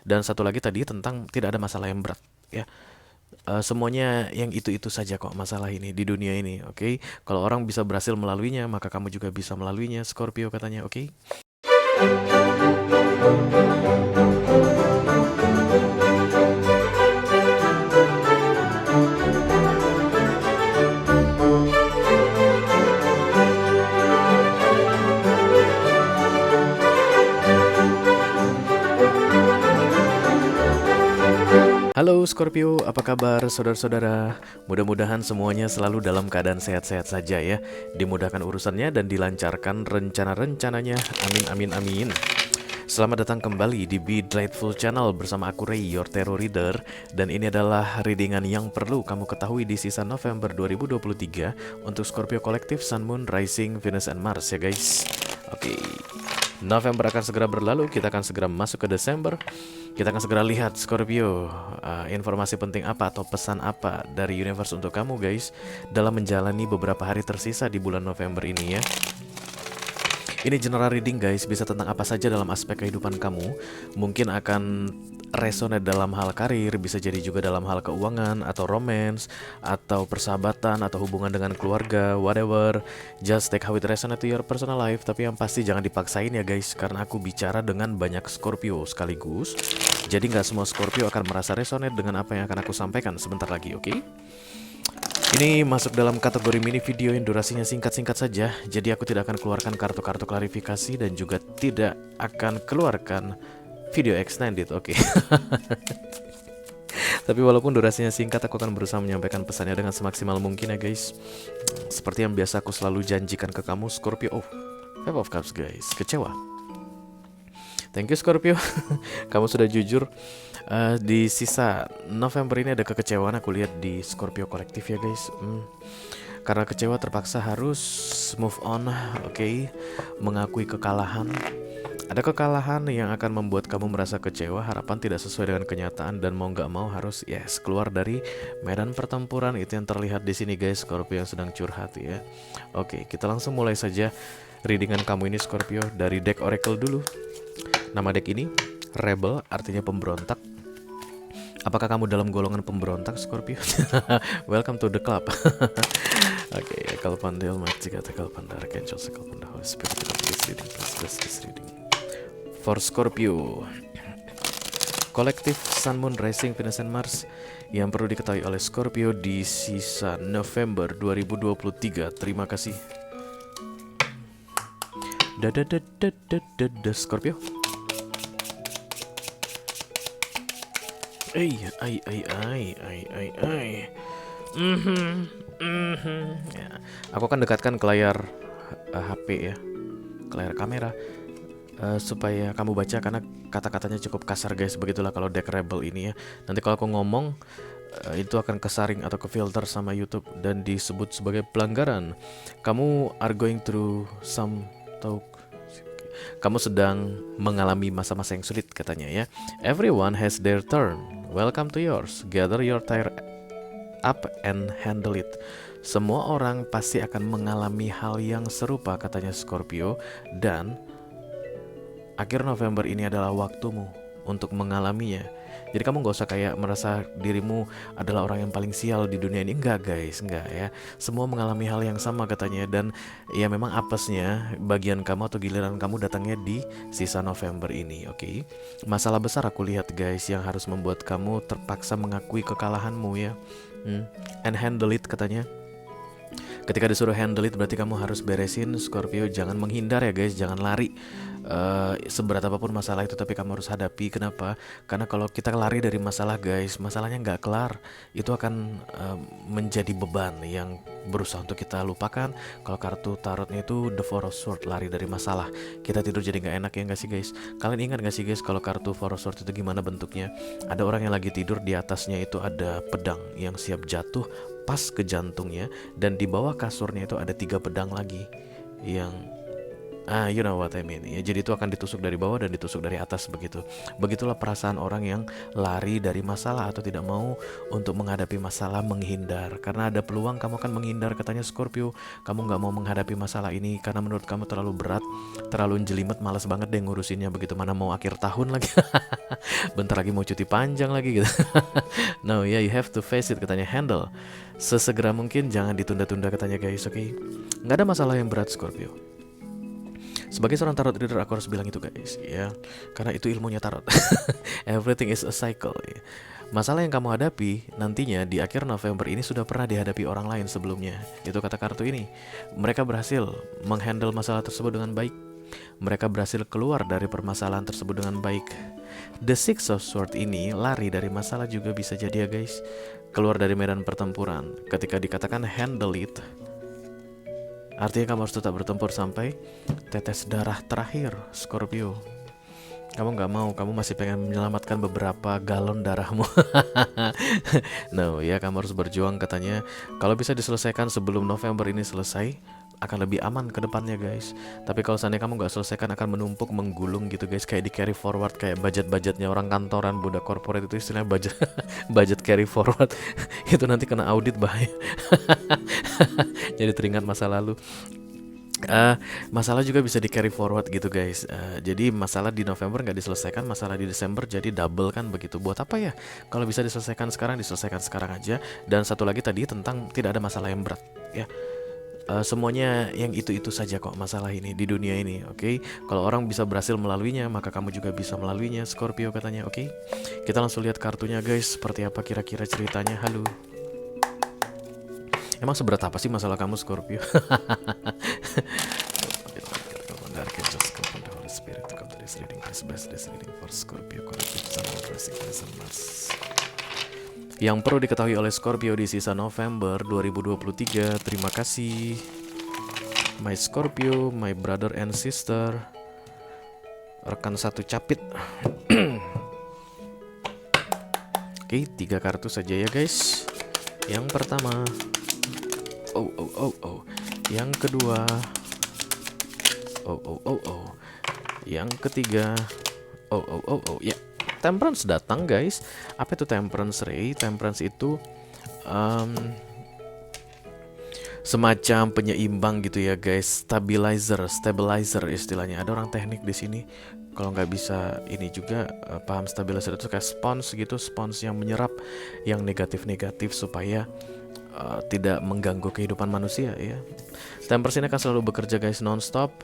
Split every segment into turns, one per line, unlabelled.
Dan satu lagi tadi tentang tidak ada masalah yang berat ya. Semuanya yang itu-itu saja kok masalah ini di dunia ini, oke? Kalau orang bisa berhasil melaluinya, maka kamu juga bisa melaluinya, Scorpio katanya, oke? Halo Scorpio, apa kabar saudara-saudara? Mudah-mudahan semuanya selalu dalam keadaan sehat-sehat saja ya. Dimudahkan urusannya dan dilancarkan rencana-rencananya. Amin, amin, amin. Selamat datang kembali di Be Delightful Channel bersama aku Ray, your tarot reader. Dan ini adalah readingan yang perlu kamu ketahui di sisa November 2023 untuk Scorpio Collective, Sun, Moon, Rising, Venus, and Mars ya guys. Oke, November akan segera berlalu, kita akan segera masuk ke Desember. Kita akan segera lihat Scorpio, informasi penting apa atau pesan apa dari universe untuk kamu guys dalam menjalani beberapa hari tersisa di bulan November ini ya. Ini general reading guys, bisa tentang apa saja dalam aspek kehidupan kamu. Mungkin akan resonate dalam hal karir, bisa jadi juga dalam hal keuangan atau romance atau persahabatan atau hubungan dengan keluarga, whatever. Just take how it resonate to your personal life. Tapi yang pasti jangan dipaksain ya guys, karena aku bicara dengan banyak Scorpio sekaligus. Jadi nggak semua Scorpio akan merasa resonate dengan apa yang akan aku sampaikan sebentar lagi, oke? Ini masuk dalam kategori mini video yang durasinya singkat-singkat saja. Jadi aku tidak akan keluarkan kartu-kartu klarifikasi dan juga tidak akan keluarkan video extended, oke? Tapi walaupun durasinya singkat, aku akan berusaha menyampaikan pesannya dengan semaksimal mungkin ya guys. Seperti yang biasa aku selalu janjikan ke kamu Scorpio. Oh, Five of Cups guys, kecewa. Thank you Scorpio. Kamu sudah jujur. Di sisa November ini ada kekecewaan aku lihat di Scorpio kolektif ya guys. Karena kecewa terpaksa harus move on, oke? Mengakui kekalahan. Ada kekalahan yang akan membuat kamu merasa kecewa, harapan tidak sesuai dengan kenyataan dan mau nggak mau harus keluar dari medan pertempuran. Itu yang terlihat di sini guys, Scorpio yang sedang curhat ya. Oke, kita langsung mulai saja readingan kamu ini Scorpio dari deck Oracle dulu. Nama deck ini Rebel, artinya pemberontak. Apakah kamu dalam golongan pemberontak Scorpio? Welcome to the club. Oke, Kalpandel, Magic, Kalpandar, Kenchel, Kalpandar, Holy Spirit, this reading, this reading. For Scorpio Kolektif Sun, Moon, Rising, Venus, and Mars yang perlu diketahui oleh Scorpio di sisa November 2023. Terima kasih. Scorpio. Ya. Aku akan dekatkan ke layar HP ya, ke layar kamera supaya kamu baca karena kata-katanya cukup kasar guys. Begitulah kalau deck Rebel ini ya. Nanti kalau aku ngomong itu akan kesaring atau kefilter sama YouTube dan disebut sebagai pelanggaran. Kamu are going through some talk. Kamu sedang mengalami masa-masa yang sulit katanya ya. Everyone has their turn. Welcome to yours. Gather your tire up and handle it. Semua orang pasti akan mengalami hal yang serupa katanya Scorpio. Dan akhir November ini adalah waktumu untuk mengalaminya. Jadi kamu gak usah kayak merasa dirimu adalah orang yang paling sial di dunia ini. Enggak guys, enggak ya. Semua mengalami hal yang sama katanya. Dan ya memang apesnya bagian kamu atau giliran kamu datangnya di sisa November ini, oke? Masalah besar aku lihat guys yang harus membuat kamu terpaksa mengakui kekalahanmu ya. And handle it katanya. Ketika disuruh handle it berarti kamu harus beresin Scorpio. Jangan menghindar ya guys, jangan lari. Seberat apapun masalah itu tapi kamu harus hadapi. Kenapa? Karena kalau kita lari dari masalah guys, masalahnya nggak kelar. Itu akan menjadi beban yang berusaha untuk kita lupakan. Kalau kartu tarotnya itu The Four of Swords, lari dari masalah. Kita tidur jadi nggak enak ya nggak sih guys? Kalian ingat nggak sih guys kalau kartu Four of Swords itu gimana bentuknya? Ada orang yang lagi tidur, di atasnya itu ada pedang yang siap jatuh pas ke jantungnya, dan di bawah kasurnya itu ada 3 pedang lagi yang You know what I mean. Ya, jadi itu akan ditusuk dari bawah dan ditusuk dari atas begitu. Begitulah perasaan orang yang lari dari masalah atau tidak mau untuk menghadapi masalah, menghindar. Karena ada peluang kamu akan menghindar, katanya Scorpio. Kamu nggak mau menghadapi masalah ini karena menurut kamu terlalu berat, terlalu jelimet, malas banget deh ngurusinnya begitu. Mana mau akhir tahun lagi, bentar lagi mau cuti panjang lagi gitu. No, yeah, you have to face it, katanya handle. Sesegera mungkin, jangan ditunda-tunda, katanya guys. Oke, nggak ada masalah yang berat Scorpio. Sebagai seorang tarot reader aku harus bilang itu guys ya, karena itu ilmunya tarot. Everything is a cycle ya. Masalah yang kamu hadapi nantinya di akhir November ini sudah pernah dihadapi orang lain sebelumnya. Itu kata kartu ini. Mereka berhasil menghandle masalah tersebut dengan baik. Mereka berhasil keluar dari permasalahan tersebut dengan baik. The Six of Swords ini lari dari masalah juga bisa jadi ya guys. Keluar dari medan pertempuran. Ketika dikatakan handle it, artinya kamu harus tetap bertempur sampai tetes darah terakhir, Scorpio. Kamu nggak mau, kamu masih pengen menyelamatkan beberapa galon darahmu. No, ya kamu harus berjuang, katanya. Kalau bisa diselesaikan sebelum November ini selesai, akan lebih aman ke depannya guys. Tapi kalau seandainya kamu nggak selesaikan, akan menumpuk, menggulung gitu guys, kayak di carry forward, kayak budget-budgetnya orang kantoran, budak korporat itu istilahnya budget budget carry forward. Itu nanti kena audit, bahaya. Jadi teringat masa lalu. Masalah juga bisa di carry forward gitu guys. Jadi masalah di November nggak diselesaikan, masalah di Desember jadi double kan begitu. Buat apa ya? Kalau bisa diselesaikan sekarang, diselesaikan sekarang aja. Dan satu lagi tadi tentang tidak ada masalah yang berat ya. Semuanya yang itu-itu saja kok masalah ini di dunia ini, oke? Kalau orang bisa berhasil melaluinya, maka kamu juga bisa melaluinya, Scorpio, katanya, oke? Kita langsung lihat kartunya guys, seperti apa kira-kira ceritanya. Halo. Emang seberat apa sih masalah kamu, Scorpio? Yang perlu diketahui oleh Scorpio di sisa November 2023. Terima kasih my Scorpio, my brother and sister, rekan satu capit. Oke, 3 kartu saja ya guys. Yang pertama, yang kedua, yang ketiga, ya. Temperance datang guys. Apa itu Temperance, Ray? Temperance itu semacam penyeimbang gitu ya guys, stabilizer istilahnya. Ada orang teknik di sini. Kalau nggak bisa ini juga paham, stabilizer itu kayak spons gitu, spons yang menyerap yang negatif-negatif supaya tidak mengganggu kehidupan manusia ya. Temperance ini akan selalu bekerja guys non-stop,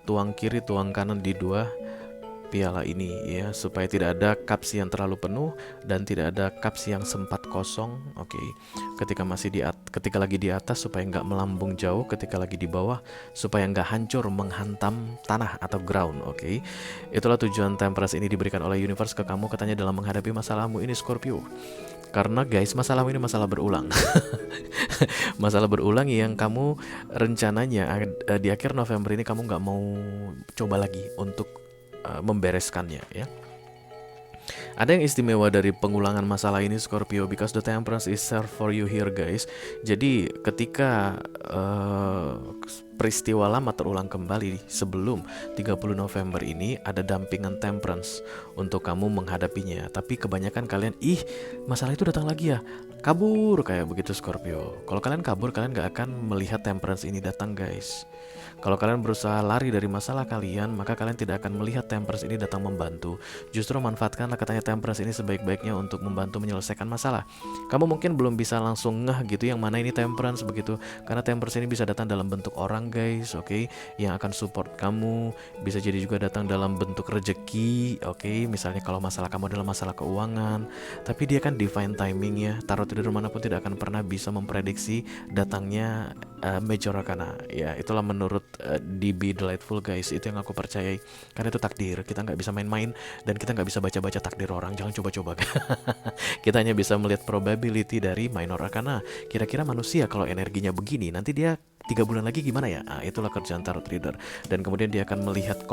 tuang kiri tuang kanan di 2 piala ini ya, supaya tidak ada cups yang terlalu penuh dan tidak ada cups yang sempat kosong. Oke. Ketika lagi di atas supaya nggak melambung jauh, ketika lagi di bawah supaya nggak hancur menghantam tanah atau ground. Oke. Itulah tujuan Temperance ini diberikan oleh universe ke kamu, katanya, dalam menghadapi masalahmu ini, Scorpio. Karena guys, masalahmu ini masalah berulang. Masalah berulang yang kamu rencananya di akhir November ini kamu nggak mau coba lagi untuk membereskannya ya. Ada yang istimewa dari pengulangan masalah ini, Scorpio, because the Temperance is served for you here guys. Jadi ketika peristiwa lama terulang kembali sebelum 30 November ini, ada dampingan Temperance untuk kamu menghadapinya. Tapi kebanyakan kalian, masalah itu datang lagi ya, kabur kayak begitu, Scorpio. Kalau kalian kabur, kalian gak akan melihat Temperance ini datang guys. Kalau kalian berusaha lari dari masalah kalian, maka kalian tidak akan melihat Temperance ini datang membantu. Justru manfaatkanlah, katanya, Temperance ini sebaik-baiknya untuk membantu menyelesaikan masalah. Kamu mungkin belum bisa langsung ngeh gitu yang mana ini Temperance begitu, karena Temperance ini bisa datang dalam bentuk orang guys, oke, yang akan support kamu. Bisa jadi juga datang dalam bentuk rejeki, oke. Misalnya kalau masalah kamu adalah masalah keuangan, tapi dia kan divine timing ya. Tarot reader manapun tidak akan pernah bisa memprediksi datangnya Major Arcana ya. Itulah menurut DB Delightful guys, itu yang aku percayai, karena itu takdir. Kita nggak bisa main-main dan kita nggak bisa baca-baca takdir orang, jangan coba-coba. Kita hanya bisa melihat probability dari Minor Arcana. Kira-kira manusia kalau energinya begini, nanti dia 3 bulan lagi gimana ya. Itulah kerjaan tarot reader. Dan kemudian dia akan melihat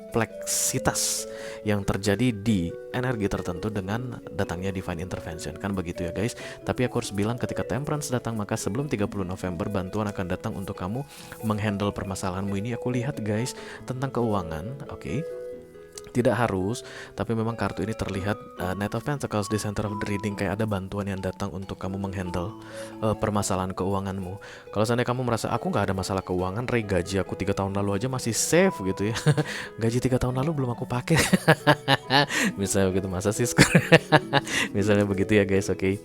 kompleksitas yang terjadi di energi tertentu dengan datangnya divine intervention, kan begitu ya guys. Tapi aku harus bilang ketika temperance datang, maka sebelum 30 November bantuan akan datang untuk kamu menghandle permasalahanmu ini. Aku lihat guys tentang keuangan, oke. Tidak harus, tapi memang kartu ini terlihat Knight of Pentacles di center of the reading, kayak ada bantuan yang datang untuk kamu menghandle permasalahan keuanganmu. Kalau seandainya kamu merasa aku nggak ada masalah keuangan, Ray, gaji aku 3 tahun lalu aja masih safe gitu ya. Gaji 3 tahun lalu belum aku pakai. Misalnya begitu, masa sih misalnya begitu ya guys, oke.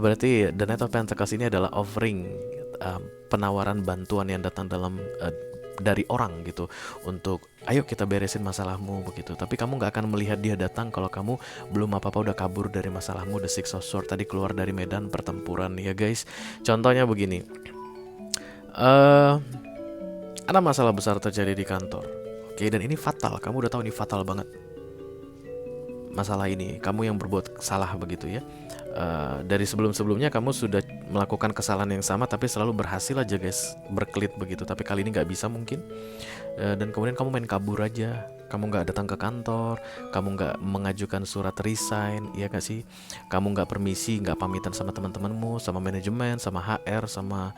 Berarti The Knight of Pentacles ini adalah offering, penawaran bantuan yang datang dalam dari orang gitu, untuk ayo kita beresin masalahmu begitu. Tapi kamu nggak akan melihat dia datang kalau kamu belum apa-apa udah kabur dari masalahmu. The Six of Swords tadi keluar dari medan pertempuran ya guys. Contohnya begini, ada masalah besar terjadi di kantor, oke, dan ini fatal. Kamu udah tahu ini fatal banget masalah ini, kamu yang berbuat salah begitu ya. Dari sebelum-sebelumnya kamu sudah melakukan kesalahan yang sama, tapi selalu berhasil aja guys, berkelit begitu. Tapi kali ini nggak bisa mungkin. Dan kemudian kamu main kabur aja, kamu nggak datang ke kantor, kamu nggak mengajukan surat resign, ya gak sih? Kamu nggak permisi, nggak pamitan sama teman-temanmu, sama manajemen, sama HR, sama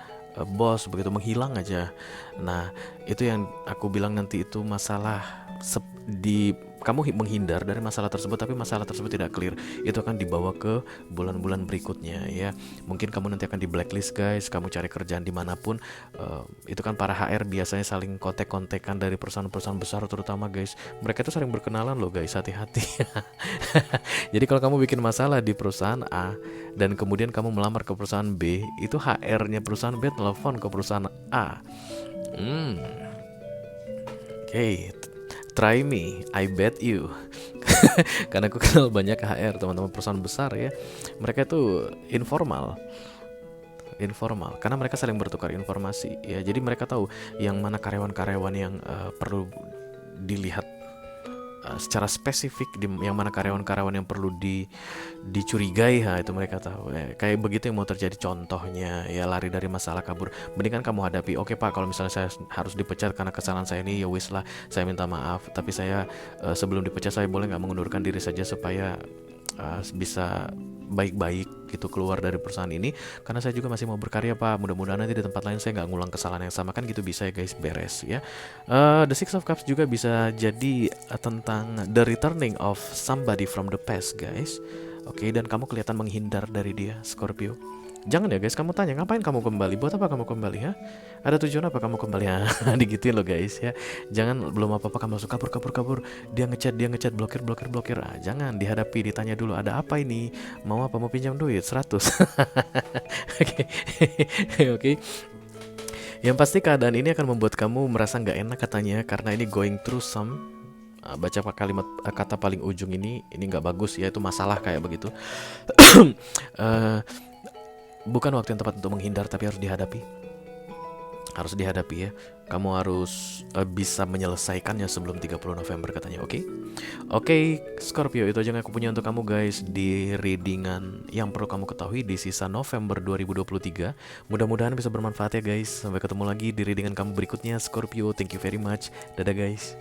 bos, begitu menghilang aja. Nah itu yang aku bilang nanti itu masalah di kamu menghindar dari masalah tersebut, tapi masalah tersebut tidak clear, itu akan dibawa ke bulan-bulan berikutnya ya. Mungkin kamu nanti akan di blacklist guys, kamu cari kerjaan dimanapun. Itu kan para HR biasanya saling kontek-kontekan dari perusahaan-perusahaan besar terutama guys. Mereka itu sering berkenalan loh guys, hati-hati. Jadi kalau kamu bikin masalah di perusahaan A dan kemudian kamu melamar ke perusahaan B, itu HR-nya perusahaan B telepon ke perusahaan A. Oke, try me, I bet you. Karena aku kenal banyak HR, teman-teman perusahaan besar ya. Mereka itu informal, karena mereka saling bertukar informasi ya. Jadi mereka tahu yang mana karyawan-karyawan yang perlu dilihat secara spesifik, yang mana karyawan-karyawan yang perlu dicurigai, itu mereka tahu ya. Kayak begitu yang mau terjadi, contohnya ya, lari dari masalah, kabur, mendingan kamu hadapi. Oke pak, kalau misalnya saya harus dipecat karena kesalahan saya ini, ya wis lah, saya minta maaf, tapi saya sebelum dipecat saya boleh nggak mengundurkan diri saja supaya bisa baik-baik gitu keluar dari perusahaan ini, karena saya juga masih mau berkarya pak, mudah-mudahan nanti di tempat lain saya nggak ngulang kesalahan yang sama, kan gitu bisa ya guys, beres ya. The Six of Cups juga bisa jadi tentang the returning of somebody from the past guys. Oke, dan kamu kelihatan menghindar dari dia, Scorpio. Jangan ya guys, kamu tanya ngapain kamu kembali, buat apa kamu kembali ya? Ada tujuan apa kamu kembali ya? Digituin loh guys ya. Jangan belum apa-apa kamu langsung kabur. Dia ngechat, blokir. Jangan, dihadapi, ditanya dulu, ada apa ini? Mau apa? Mau pinjam duit 100. Oke. Oke. Yang pasti keadaan ini akan membuat kamu merasa nggak enak katanya, karena ini going through some baca kalimat kata paling ujung ini nggak bagus ya, itu masalah kayak begitu. Bukan waktu yang tepat untuk menghindar, tapi harus dihadapi. Ya. Kamu harus bisa menyelesaikannya sebelum 30 November katanya, oke? Oke, Scorpio, itu aja yang aku punya untuk kamu guys di readingan yang perlu kamu ketahui di sisa November 2023. Mudah-mudahan bisa bermanfaat ya guys. Sampai ketemu lagi di readingan kamu berikutnya, Scorpio. Thank you very much. Dadah guys.